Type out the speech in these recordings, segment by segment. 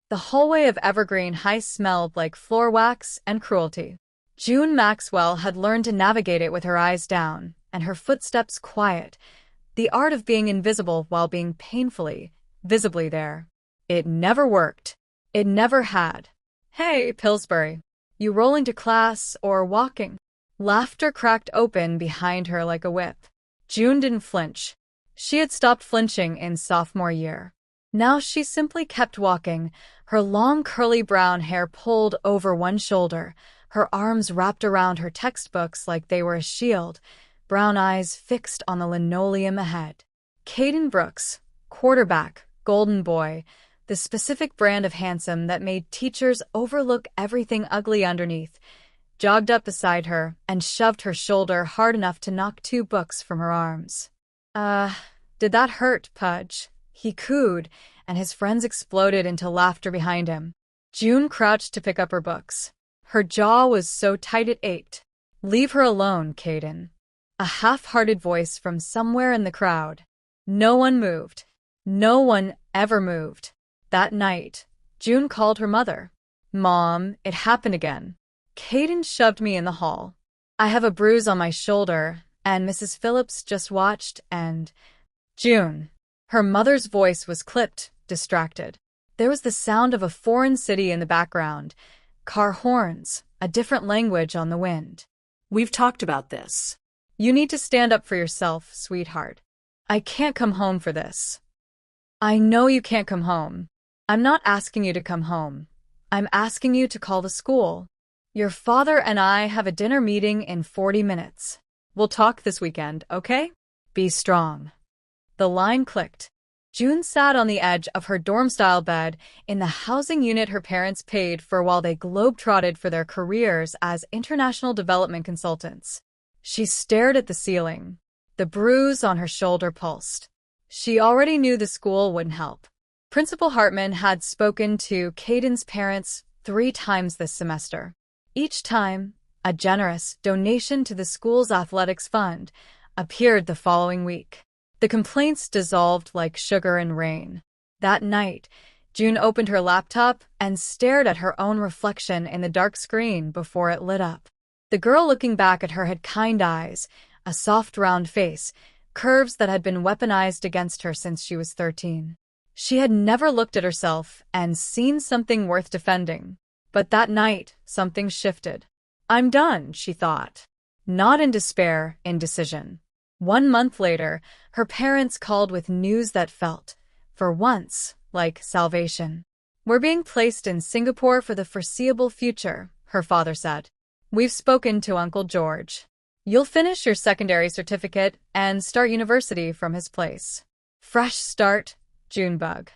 The hallway of Evergreen High smelled like floor wax and cruelty. June Maxwell had learned to navigate it with her eyes down, and her footsteps quiet, the art of being invisible while being painfully, visibly there. It never worked. It never had. "Hey, Pillsbury. You rolling to class or walking?" Laughter cracked open behind her like a whip. June didn't flinch. She had stopped flinching in sophomore year. Now she simply kept walking, her long curly brown hair pulled over one shoulder, her arms wrapped around her textbooks like they were a shield, brown eyes fixed on the linoleum ahead. Caden Brooks, quarterback, golden boy, the specific brand of handsome that made teachers overlook everything ugly underneath, jogged up beside her and shoved her shoulder hard enough to knock 2 books from her arms. Did that hurt, Pudge?" He cooed, and his friends exploded into laughter behind him. June crouched to pick up her books. Her jaw was so tight it ached. "Leave her alone, Caden." A half-hearted voice from somewhere in the crowd. No one moved. No one ever moved. That night, June called her mother. "Mom, it happened again. Caden shoved me in the hall. I have a bruise on my shoulder, and Mrs. Phillips just watched and—" "June." Her mother's voice was clipped, distracted. There was the sound of a foreign city in the background, car horns, a different language on the wind. "We've talked about this. You need to stand up for yourself, sweetheart. I can't come home for this." "I know you can't come home. I'm not asking you to come home. I'm asking you to call the school. Your father and I have a dinner meeting in 40 minutes. We'll talk this weekend, okay? Be strong." The line clicked. June sat on the edge of her dorm-style bed in the housing unit her parents paid for while they globe-trotted for their careers as international development consultants. She stared at the ceiling. The bruise on her shoulder pulsed. She already knew the school wouldn't help. Principal Hartman had spoken to Caden's parents 3 times this semester. Each time, a generous donation to the school's athletics fund appeared the following week. The complaints dissolved like sugar in rain. That night, June opened her laptop and stared at her own reflection in the dark screen before it lit up. The girl looking back at her had kind eyes, a soft round face, curves that had been weaponized against her since she was 13. She had never looked at herself and seen something worth defending. But that night, something shifted. "I'm done," she thought. Not in despair, in decision. 1 month later, her parents called with news that felt, for once, like salvation. "We're being placed in Singapore for the foreseeable future," her father said. "We've spoken to Uncle George. You'll finish your secondary certificate and start university from his place." Fresh start, Junebug.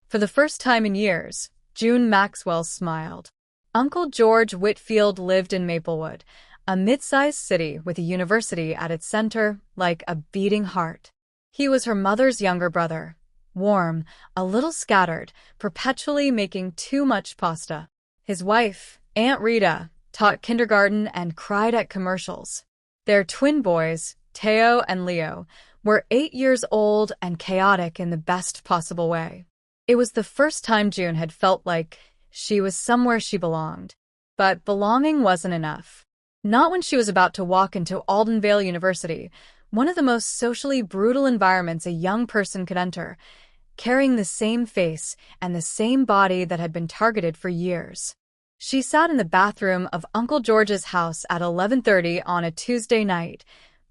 For the first time in years, June Maxwell smiled. Uncle George Whitfield lived in Maplewood, a mid-sized city with a university at its center, like a beating heart. He was her mother's younger brother, warm, a little scattered, perpetually making too much pasta. His wife, Aunt Rita, taught kindergarten and cried at commercials. Their twin boys, Teo and Leo, were 8 years old and chaotic in the best possible way. It was the first time June had felt like she was somewhere she belonged. But belonging wasn't enough. Not when she was about to walk into Aldenvale University, one of the most socially brutal environments a young person could enter, carrying the same face and the same body that had been targeted for years. She sat in the bathroom of Uncle George's house at 11:30 on a Tuesday night,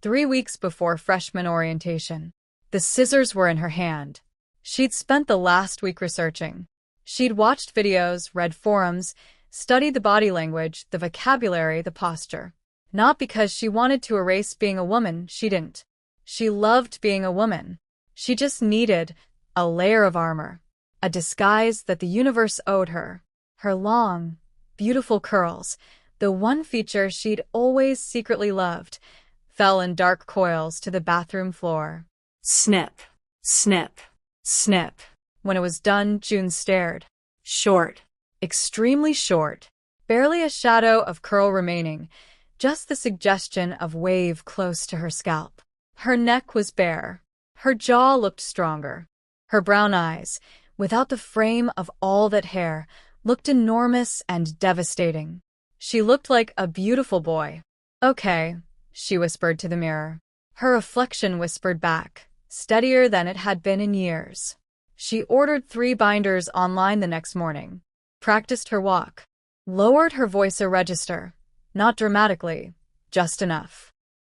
3 weeks before freshman orientation. The scissors were in her hand. She'd spent the last week researching. She'd watched videos, read forums, studied the body language, the vocabulary, the posture. Not because she wanted to erase being a woman, she didn't. She loved being a woman. She just needed a layer of armor, a disguise that the universe owed her. Her long, beautiful curls, the one feature she'd always secretly loved, fell in dark coils to the bathroom floor. Snip, snip, snip. When it was done, June stared. Short. Extremely short, barely a shadow of curl remaining, just the suggestion of wave close to her scalp. Her neck was bare. Her jaw looked stronger. Her brown eyes, without the frame of all that hair, looked enormous and devastating. She looked like a beautiful boy. "Okay," she whispered to the mirror. Her reflection whispered back, steadier than it had been in years. She ordered 3 binders online the next morning, practiced her walk, lowered her voice a register, not dramatically, just enough.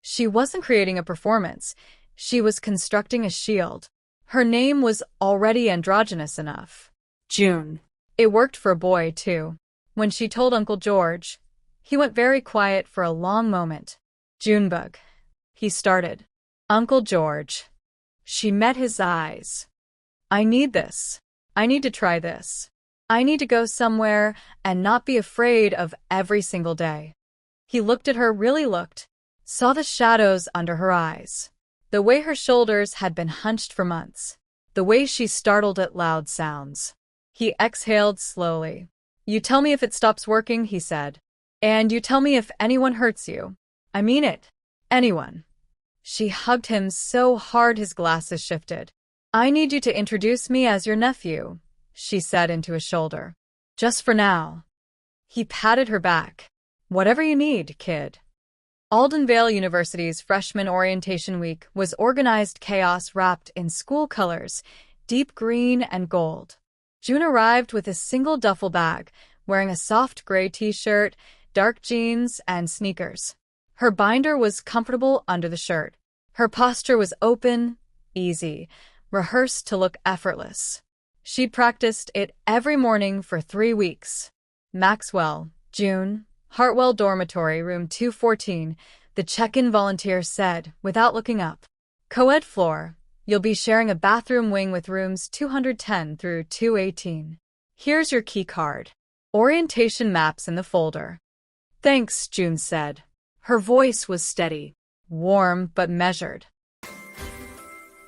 She wasn't creating a performance, she was constructing a shield. Her name was already androgynous enough. June. It worked for a boy, too. When she told Uncle George, he went very quiet for a long moment. "Junebug," he started. "Uncle George." She met his eyes. "I need this. I need to try this. I need to go somewhere and not be afraid of every single day." He looked at her, really looked, saw the shadows under her eyes, the way her shoulders had been hunched for months, the way she startled at loud sounds. He exhaled slowly. "You tell me if it stops working," he said. "And you tell me if anyone hurts you. I mean it. Anyone." She hugged him so hard his glasses shifted. "I need you to introduce me as your nephew," she said into his shoulder. "Just for now." He patted her back. "Whatever you need, kid." Aldenvale University's Freshman Orientation Week was organized chaos wrapped in school colors, deep green and gold. June arrived with a single duffel bag, wearing a soft gray t-shirt, dark jeans, and sneakers. Her binder was comfortable under the shirt. Her posture was open, easy, rehearsed to look effortless. She'd practiced it every morning for 3 weeks. "Maxwell, June, Hartwell Dormitory, room 214, the check-in volunteer said, without looking up. "Co-ed floor. You'll be sharing a bathroom wing with rooms 210 through 218. Here's your key card. Orientation maps in the folder." "Thanks," June said. Her voice was steady, warm but measured.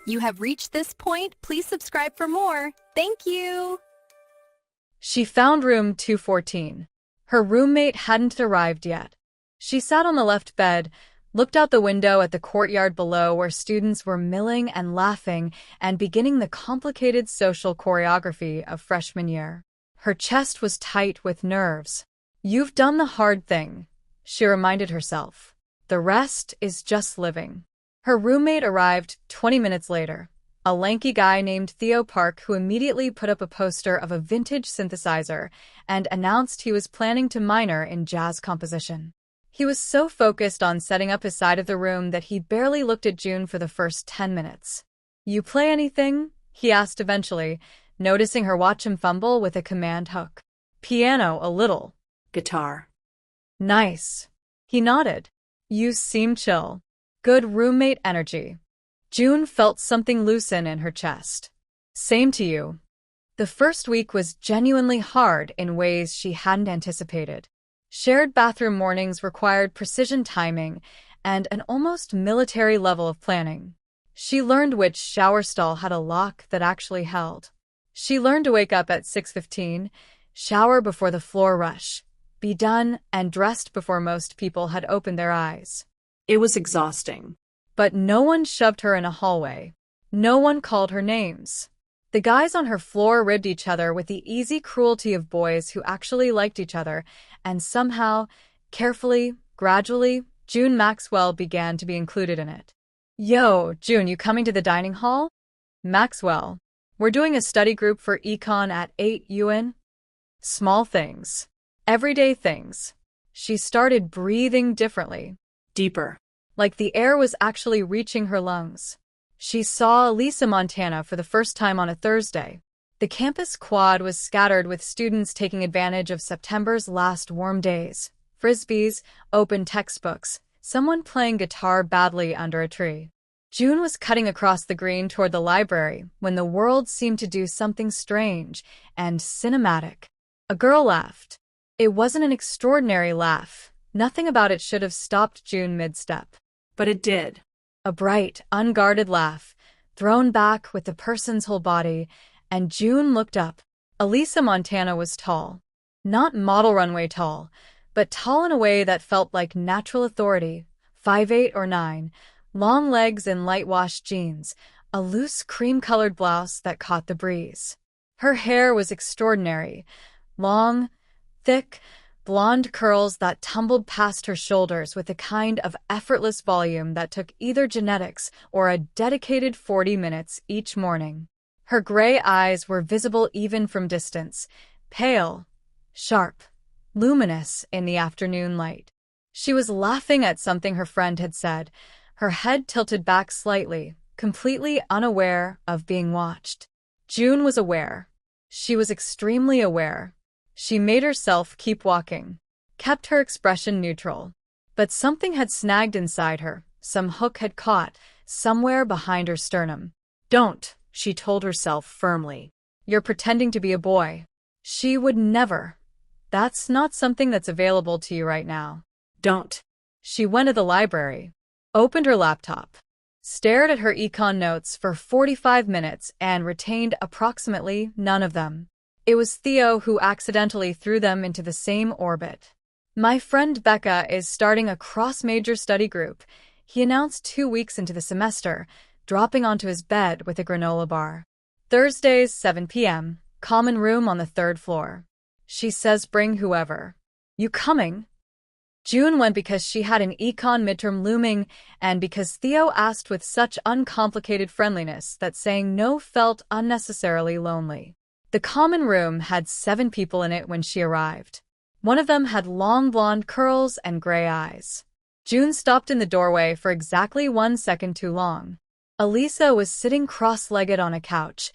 You have reached this point. Please subscribe for more. Thank you. She found room 214. Her roommate hadn't arrived yet. She sat on the left bed, looked out the window at the courtyard below where students were milling and laughing and beginning the complicated social choreography of freshman year. Her chest was tight with nerves. "You've done the hard thing," she reminded herself. "The rest is just living." Her roommate arrived 20 minutes later, a lanky guy named Theo Park who immediately put up a poster of a vintage synthesizer and announced he was planning to minor in jazz composition. He was so focused on setting up his side of the room that he barely looked at June for the first 10 minutes. "You play anything?" he asked eventually, noticing her watch him fumble with a command hook. "Piano, a little." "Guitar." "Nice." He nodded. "You seem chill. Good roommate energy." June felt something loosen in her chest. "Same to you." The first week was genuinely hard in ways she hadn't anticipated. Shared bathroom mornings required precision timing and an almost military level of planning. She learned which shower stall had a lock that actually held. She learned to wake up at 6:15, shower before the floor rush, be done and dressed before most people had opened their eyes. It was exhausting. But no one shoved her in a hallway. No one called her names. The guys on her floor ribbed each other with the easy cruelty of boys who actually liked each other, and somehow, carefully, gradually, June Maxwell began to be included in it. "Yo, June, you coming to the dining hall?" "Maxwell, we're doing a study group for econ at 8 UN." Small things. Everyday things. She started breathing differently. Deeper. Like the air was actually reaching her lungs. She saw Lisa, Montana for the first time on a Thursday. The campus quad was scattered with students taking advantage of September's last warm days. Frisbees, open textbooks, someone playing guitar badly under a tree. June was cutting across the green toward the library when the world seemed to do something strange and cinematic. A girl laughed. It wasn't an extraordinary laugh. Nothing about it should have stopped June mid-step. But it did. A bright, unguarded laugh, thrown back with the person's whole body, and June looked up. Elisa Montana was tall. Not model runway tall, but tall in a way that felt like natural authority, 5'8" or 9, long legs in light-washed jeans, a loose cream-colored blouse that caught the breeze. Her hair was extraordinary. Long, thick, blonde curls that tumbled past her shoulders with a kind of effortless volume that took either genetics or a dedicated 40 minutes each morning. Her gray eyes were visible even from distance, pale, sharp, luminous in the afternoon light. She was laughing at something her friend had said, her head tilted back slightly, completely unaware of being watched. June was aware. She was extremely aware. She made herself keep walking, kept her expression neutral. But something had snagged inside her, some hook had caught, somewhere behind her sternum. "Don't," she told herself firmly. "You're pretending to be a boy." She would never. That's not something that's available to you right now. Don't. She went to the library, opened her laptop, stared at her econ notes for 45 minutes and retained approximately none of them. It was Theo who accidentally threw them into the same orbit. "My friend Becca is starting a cross-major study group," he announced 2 weeks into the semester, dropping onto his bed with a granola bar. "Thursdays, 7 p.m., common room on the 3rd floor. She says bring whoever. You coming?" June went because she had an econ midterm looming and because Theo asked with such uncomplicated friendliness that saying no felt unnecessarily lonely. The common room had 7 people in it when she arrived. One of them had long blonde curls and gray eyes. June stopped in the doorway for exactly 1 second too long. Elisa was sitting cross-legged on a couch,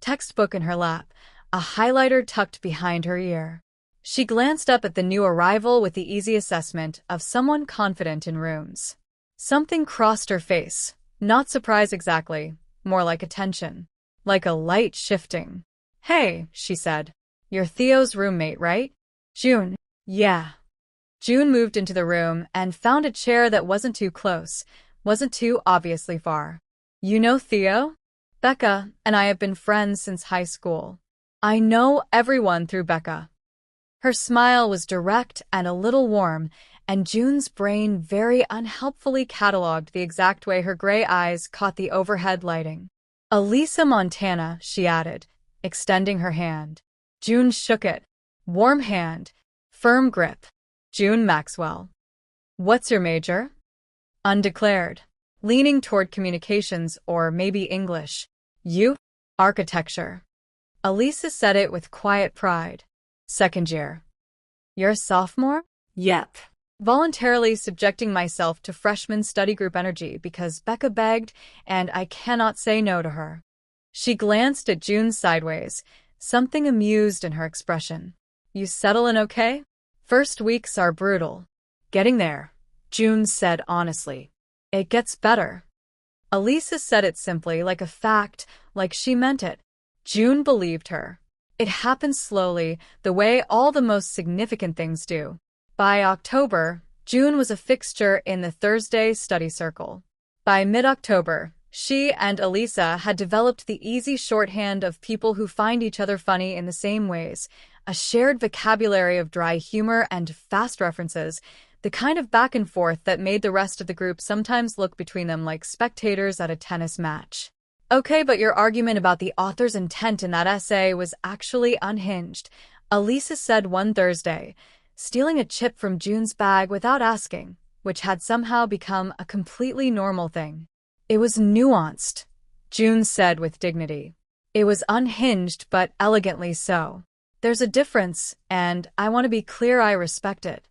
textbook in her lap, a highlighter tucked behind her ear. She glanced up at the new arrival with the easy assessment of someone confident in rooms. Something crossed her face, not surprise exactly, more like attention, like a light shifting. "Hey," she said. "You're Theo's roommate, right?" "June." "Yeah." June moved into the room and found a chair that wasn't too close, wasn't too obviously far. "You know Theo? Becca and I have been friends since high school. I know everyone through Becca." Her smile was direct and a little warm, and June's brain very unhelpfully catalogued the exact way her gray eyes caught the overhead lighting. "Elisa Montana," she added, extending her hand. June shook it. Warm hand, firm grip. "June Maxwell." "What's your major?" "Undeclared. Leaning toward communications or maybe English." "You?" "Architecture." Elisa said it with quiet pride. "2nd year." "You're a sophomore?" Yep. Voluntarily subjecting myself to freshman study group energy because Becca begged, and I cannot say no to her. She glanced at June sideways, something amused in her expression. "You settle in okay?" "First weeks are brutal." "Getting there," June said honestly. "It gets better." Elisa said it simply, like a fact, like she meant it. June believed her. It happened slowly, the way all the most significant things do. By October, June was a fixture in the Thursday study circle. By mid-October, she and Elisa had developed the easy shorthand of people who find each other funny in the same ways, a shared vocabulary of dry humor and fast references, the kind of back and forth that made the rest of the group sometimes look between them like spectators at a tennis match. "Okay, but your argument about the author's intent in that essay was actually unhinged," Elisa said one Thursday, stealing a chip from June's bag without asking, which had somehow become a completely normal thing. "It was nuanced," June said with dignity. "It was unhinged, but elegantly so. There's a difference, and I want to be clear I respect it."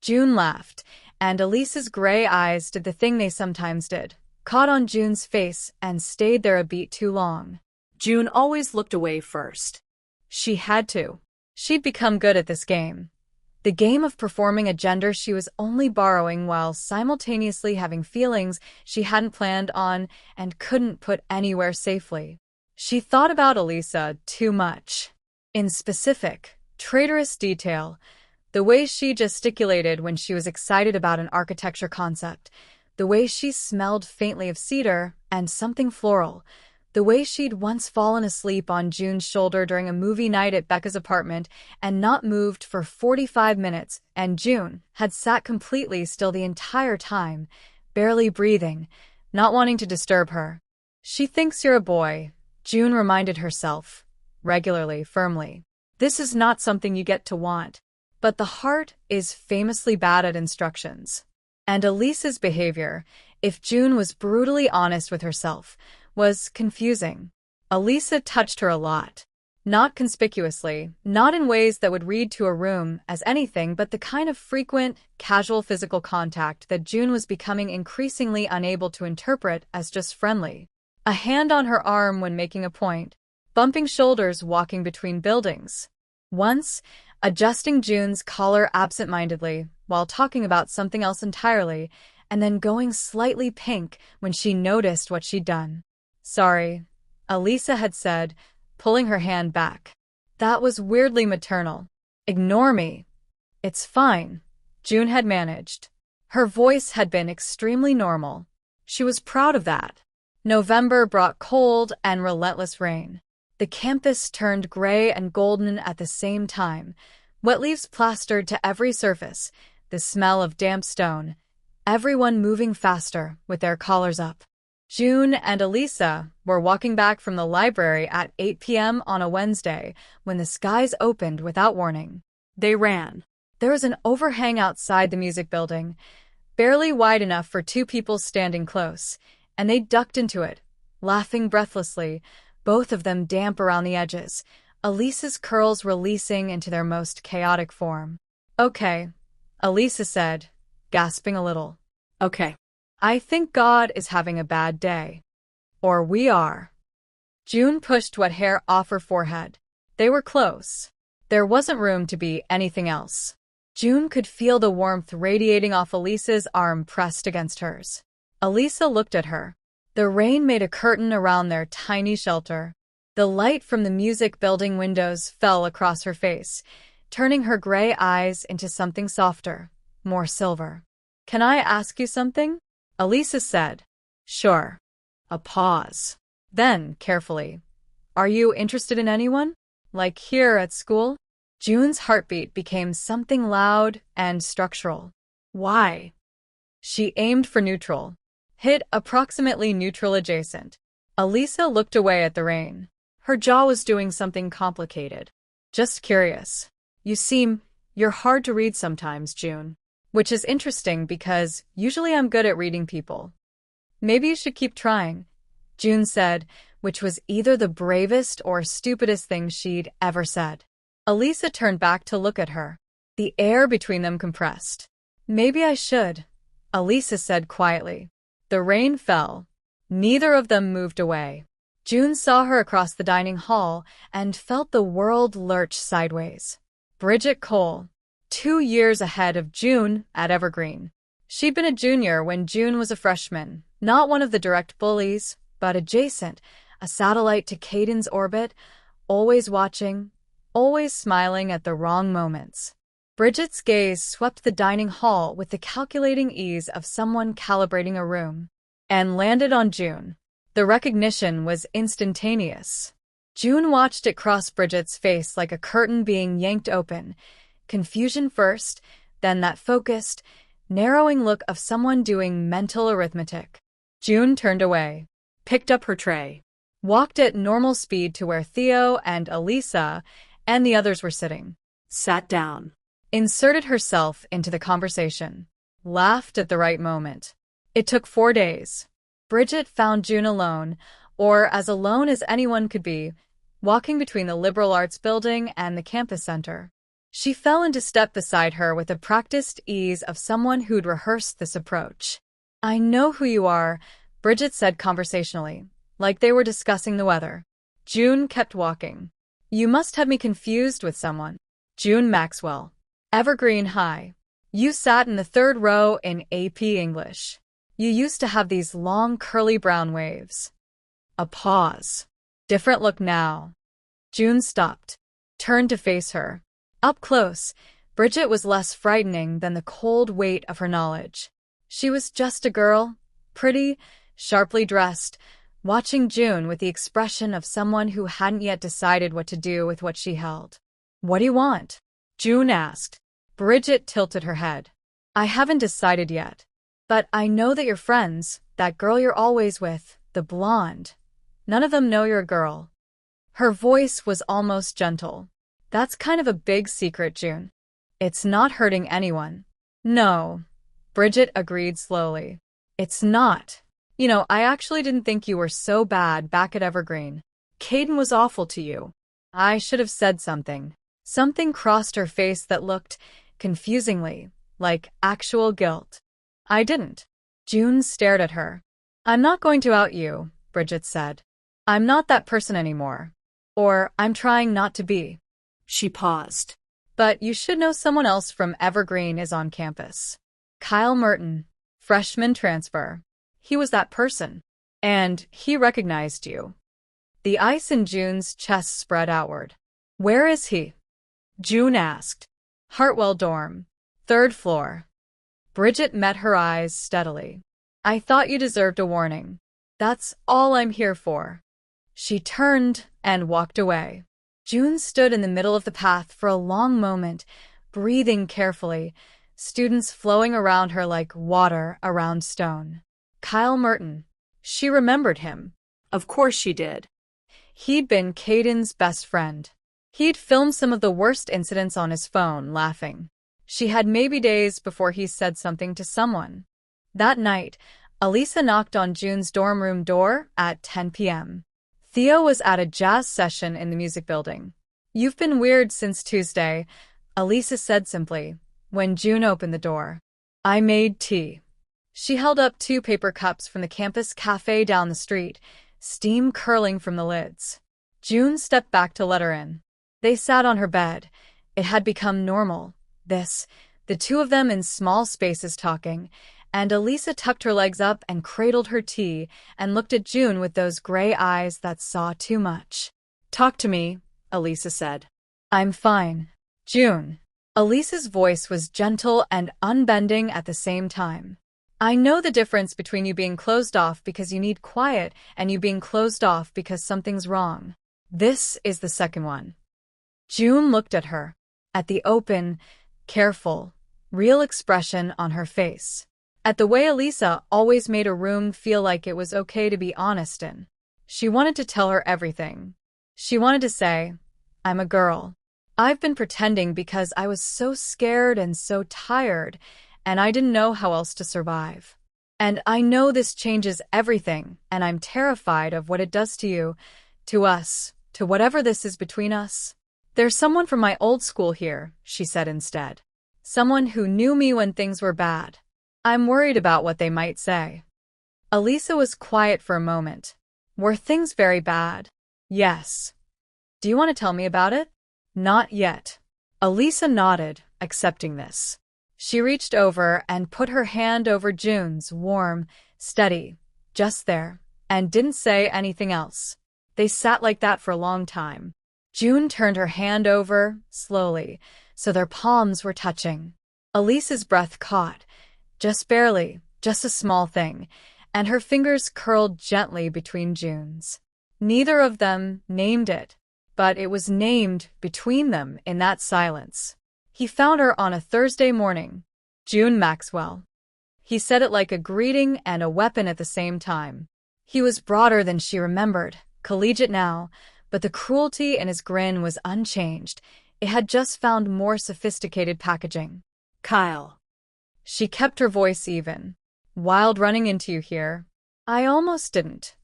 June laughed, and Elisa's gray eyes did the thing they sometimes did, caught on June's face and stayed there a beat too long. June always looked away first. She had to. She'd become good at this game. The game of performing a gender she was only borrowing while simultaneously having feelings she hadn't planned on and couldn't put anywhere safely. She thought about Elisa too much. In specific, traitorous detail, the way she gesticulated when she was excited about an architecture concept, the way she smelled faintly of cedar and something floral, the way she'd once fallen asleep on June's shoulder during a movie night at Becca's apartment and not moved for 45 minutes, and June had sat completely still the entire time, barely breathing, not wanting to disturb her. "She thinks you're a boy," June reminded herself. regularly, firmly. This is not something you get to want. But the heart is famously bad at instructions. And Elise's behavior, if June was brutally honest with herself, was confusing. Elisa touched her a lot. Not conspicuously, not in ways that would read to a room as anything but the kind of frequent, casual physical contact that June was becoming increasingly unable to interpret as just friendly. A hand on her arm when making a point, bumping shoulders walking between buildings. Once, adjusting June's collar absent-mindedly while talking about something else entirely, and then going slightly pink when she noticed what she'd done. "Sorry," Elisa had said, pulling her hand back. That was weirdly maternal. "Ignore me. It's fine," June had managed. Her voice had been extremely normal. She was proud of that. November brought cold and relentless rain. The campus turned gray and golden at the same time, wet leaves plastered to every surface, the smell of damp stone, everyone moving faster with their collars up. June and Elisa were walking back from the library at 8 p.m. on a Wednesday when the skies opened without warning. They ran. There was an overhang outside the music building, barely wide enough for two people standing close, and they ducked into it, laughing breathlessly, both of them damp around the edges, Elisa's curls releasing into their most chaotic form. "Okay," Elisa said, gasping a little. "Okay. I think God is having a bad day. Or we are." June pushed wet hair off her forehead. They were close. There wasn't room to be anything else. June could feel the warmth radiating off Elisa's arm pressed against hers. Elisa looked at her. The rain made a curtain around their tiny shelter. The light from the music building windows fell across her face, turning her gray eyes into something softer, more silver. "Can I ask you something?" Elisa said. "Sure." A pause. Then, carefully, "Are you interested in anyone? Like here at school?" June's heartbeat became something loud and structural. "Why?" She aimed for neutral. Hit approximately neutral adjacent. Elisa looked away at the rain. Her jaw was doing something complicated. "Just curious. You're hard to read sometimes, June. Which is interesting because usually I'm good at reading people." "Maybe you should keep trying," June said, which was either the bravest or stupidest thing she'd ever said. Elisa turned back to look at her. The air between them compressed. "Maybe I should," Elisa said quietly. The rain fell. Neither of them moved away. June saw her across the dining hall and felt the world lurch sideways. Bridget Cole. 2 years ahead of June at Evergreen. She'd been a junior when June was a freshman, not one of the direct bullies, but adjacent, a satellite to Caden's orbit, always watching, always smiling at the wrong moments. Bridget's gaze swept the dining hall with the calculating ease of someone calibrating a room, and landed on June. The recognition was instantaneous. June watched it cross Bridget's face like a curtain being yanked open, confusion first, then that focused, narrowing look of someone doing mental arithmetic. June turned away, picked up her tray, walked at normal speed to where Theo and Elisa and the others were sitting, sat down, inserted herself into the conversation, laughed at the right moment. It took 4 days. Bridget found June alone, or as alone as anyone could be, walking between the liberal arts building and the campus center. She fell into step beside her with the practiced ease of someone who'd rehearsed this approach. "I know who you are," Bridget said conversationally, like they were discussing the weather. June kept walking. "You must have me confused with someone." "June Maxwell. Evergreen High. You sat in the 3rd row in AP English. You used to have these long curly brown waves." A pause. Different look now. June stopped, turned to face her. Up close, Bridget was less frightening than the cold weight of her knowledge. She was just a girl, pretty, sharply dressed, watching June with the expression of someone who hadn't yet decided what to do with what she held. "What do you want?" June asked. Bridget tilted her head. "I haven't decided yet. But I know that you're friends, that girl you're always with, the blonde. None of them know you're a girl." Her voice was almost gentle. That's kind of a big secret, June. It's not hurting anyone. No, Bridget agreed slowly. It's not. I actually didn't think you were so bad back at Evergreen. Caden was awful to you. I should have said something. Something crossed her face that looked, confusingly, like actual guilt. I didn't. June stared at her. I'm not going to out you, Bridget said. I'm not that person anymore. Or I'm trying not to be. She paused. But you should know someone else from Evergreen is on campus. Kyle Merton, freshman transfer. He was that person. And he recognized you. The ice in June's chest spread outward. Where is he? June asked. Hartwell dorm. 3rd floor. Bridget met her eyes steadily. I thought you deserved a warning. That's all I'm here for. She turned and walked away. June stood in the middle of the path for a long moment, breathing carefully, students flowing around her like water around stone. Kyle Merton. She remembered him. Of course she did. He'd been Caden's best friend. He'd filmed some of the worst incidents on his phone, laughing. She had maybe days before he said something to someone. That night, Elisa knocked on June's dorm room door at 10 p.m. Theo was at a jazz session in the music building. You've been weird since Tuesday, Elisa said simply, when June opened the door. I made tea. She held up 2 paper cups from the campus cafe down the street, steam curling from the lids. June stepped back to let her in. They sat on her bed. It had become normal. The 2 of them in small spaces talking, and Elisa tucked her legs up and cradled her tea and looked at June with those gray eyes that saw too much. Talk to me, Elisa said. I'm fine. June. Elisa's voice was gentle and unbending at the same time. I know the difference between you being closed off because you need quiet and you being closed off because something's wrong. This is the second one. June looked at her, at the open, careful, real expression on her face. At the way Elisa always made a room feel like it was okay to be honest in. She wanted to tell her everything. She wanted to say, I'm a girl. I've been pretending because I was so scared and so tired, and I didn't know how else to survive. And I know this changes everything, and I'm terrified of what it does to you, to us, to whatever this is between us. There's someone from my old school here, she said instead. Someone who knew me when things were bad. I'm worried about what they might say. Elisa was quiet for a moment. Were things very bad? Yes. Do you want to tell me about it? Not yet. Elisa nodded, accepting this. She reached over and put her hand over June's, warm, steady, just there, and didn't say anything else. They sat like that for a long time. June turned her hand over, slowly, so their palms were touching. Elisa's breath caught, just barely, just a small thing, and her fingers curled gently between June's. Neither of them named it, but it was named between them in that silence. He found her on a Thursday morning. June Maxwell. He said it like a greeting and a weapon at the same time. He was broader than she remembered, collegiate now, but the cruelty in his grin was unchanged. It had just found more sophisticated packaging. Kyle. She kept her voice even. Wild running into you here. I almost didn't.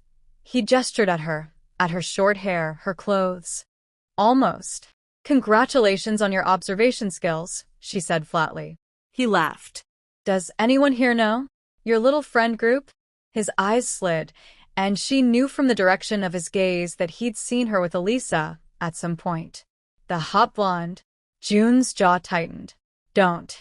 He gestured at her short hair, her clothes. Almost. Congratulations on your observation skills, she said flatly. He laughed. Does anyone here know? Your little friend group? His eyes slid, and she knew from the direction of his gaze that he'd seen her with Elisa at some point. The hot blonde. June's jaw tightened. Don't.